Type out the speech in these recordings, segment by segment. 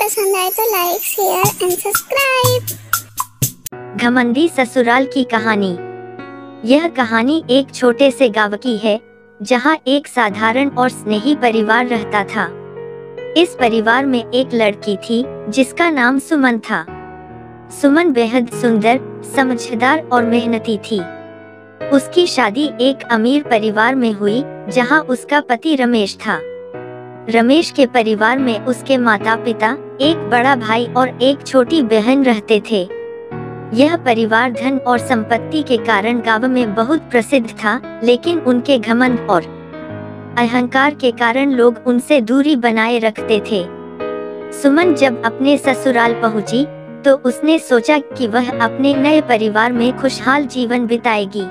पसंद आए तो लाइक, शेयर एंड सब्सक्राइब। घमंडी ससुराल की कहानी। यह कहानी एक छोटे से गांव की है, जहां एक साधारण और स्नेही परिवार रहता था। इस परिवार में एक लड़की थी जिसका नाम सुमन था। सुमन बेहद सुंदर, समझदार और मेहनती थी। उसकी शादी एक अमीर परिवार में हुई, जहां उसका पति रमेश था। रमेश के परिवार में उसके माता पिता, एक बड़ा भाई और एक छोटी बहन रहते थे। यह परिवार धन और संपत्ति के कारण गांव में बहुत प्रसिद्ध था, लेकिन उनके घमंड और अहंकार के कारण लोग उनसे दूरी बनाए रखते थे। सुमन जब अपने ससुराल पहुंची, तो उसने सोचा कि वह अपने नए परिवार में खुशहाल जीवन बिताएगी।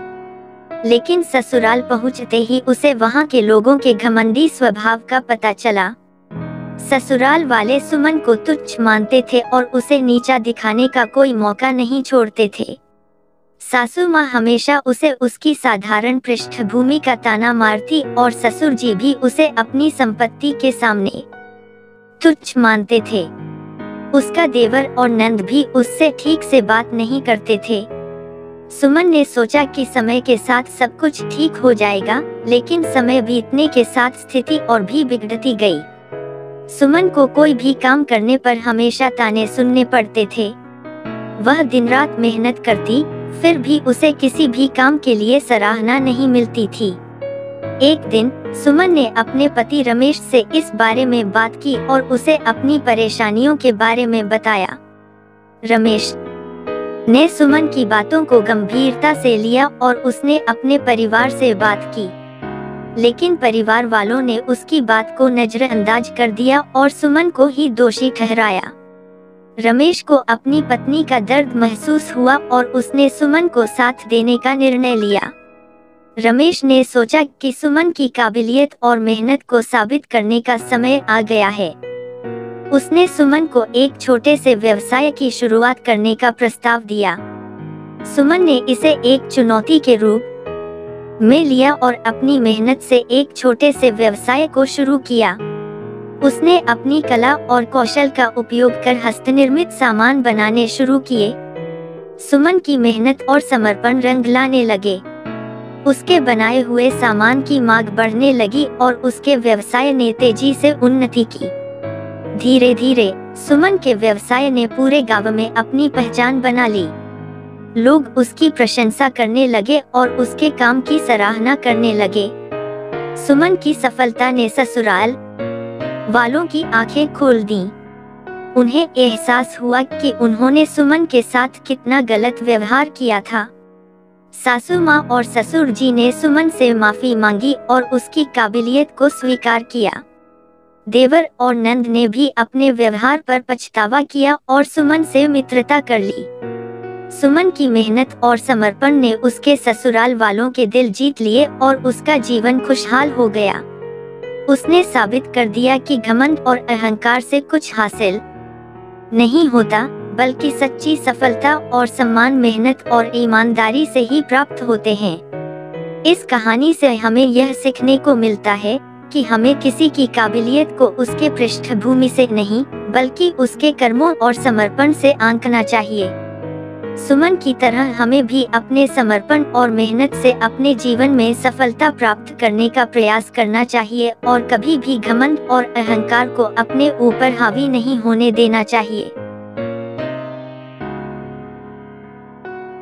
लेकिन ससुराल पहुंचते ही उसे वहां के लोगों के घमंडी स्वभाव का पता चला। ससुराल वाले सुमन को तुच्छ मानते थे और उसे नीचा दिखाने का कोई मौका नहीं छोड़ते थे। सासू माँ हमेशा उसे उसकी साधारण पृष्ठभूमि का ताना मारती और ससुर जी भी उसे अपनी संपत्ति के सामने तुच्छ मानते थे। उसका देवर और नंद भी उससे ठीक से बात नहीं करते थे। सुमन ने सोचा कि समय के साथ सब कुछ ठीक हो जाएगा, लेकिन समय बीतने के साथ स्थिति और भी बिगड़ती गई। सुमन को कोई भी काम करने पर हमेशा ताने सुनने पड़ते थे। वह दिन रात मेहनत करती, फिर भी उसे किसी भी काम के लिए सराहना नहीं मिलती थी। एक दिन सुमन ने अपने पति रमेश से इस बारे में बात की और उसे अपनी परेशानियों के बारे में बताया। रमेश ने सुमन की बातों को गंभीरता से लिया और उसने अपने परिवार से बात की, लेकिन परिवार वालों ने उसकी बात को नजरअंदाज कर दिया और सुमन को ही दोषी ठहराया। रमेश को अपनी पत्नी का दर्द महसूस हुआ और उसने सुमन को साथ देने का निर्णय लिया। रमेश ने सोचा कि सुमन की काबिलियत और मेहनत को साबित करने का समय आ गया है। उसने सुमन को एक छोटे से व्यवसाय की शुरुआत करने का प्रस्ताव दिया। सुमन ने इसे एक चुनौती के रूप में लिया और अपनी मेहनत से एक छोटे से व्यवसाय को शुरू किया। उसने अपनी कला और कौशल का उपयोग कर हस्तनिर्मित सामान बनाने शुरू किए। सुमन की मेहनत और समर्पण रंग लाने लगे। उसके बनाए हुए सामान की मांग बढ़ने लगी और उसके व्यवसाय ने तेजी से उन्नति की। धीरे धीरे सुमन के व्यवसाय ने पूरे गांव में अपनी पहचान बना ली। लोग उसकी प्रशंसा करने लगे और उसके काम की सराहना करने लगे। सुमन की सफलता ने ससुराल वालों की आंखें खोल दी। उन्हें एहसास हुआ कि उन्होंने सुमन के साथ कितना गलत व्यवहार किया था। सासू माँ और ससुर जी ने सुमन से माफी मांगी और उसकी काबिलियत को स्वीकार किया। देवर और नंद ने भी अपने व्यवहार पर पछतावा किया और सुमन से मित्रता कर ली। सुमन की मेहनत और समर्पण ने उसके ससुराल वालों के दिल जीत लिए और उसका जीवन खुशहाल हो गया। उसने साबित कर दिया कि घमंड और अहंकार से कुछ हासिल नहीं होता, बल्कि सच्ची सफलता और सम्मान मेहनत और ईमानदारी से ही प्राप्त होते हैं। इस कहानी से हमें यह सीखने को मिलता है कि हमें किसी की काबिलियत को उसके पृष्ठभूमि से नहीं, बल्कि उसके कर्मों और समर्पण से आंकना चाहिए। सुमन की तरह हमें भी अपने समर्पण और मेहनत से अपने जीवन में सफलता प्राप्त करने का प्रयास करना चाहिए और कभी भी घमंड और अहंकार को अपने ऊपर हावी नहीं होने देना चाहिए।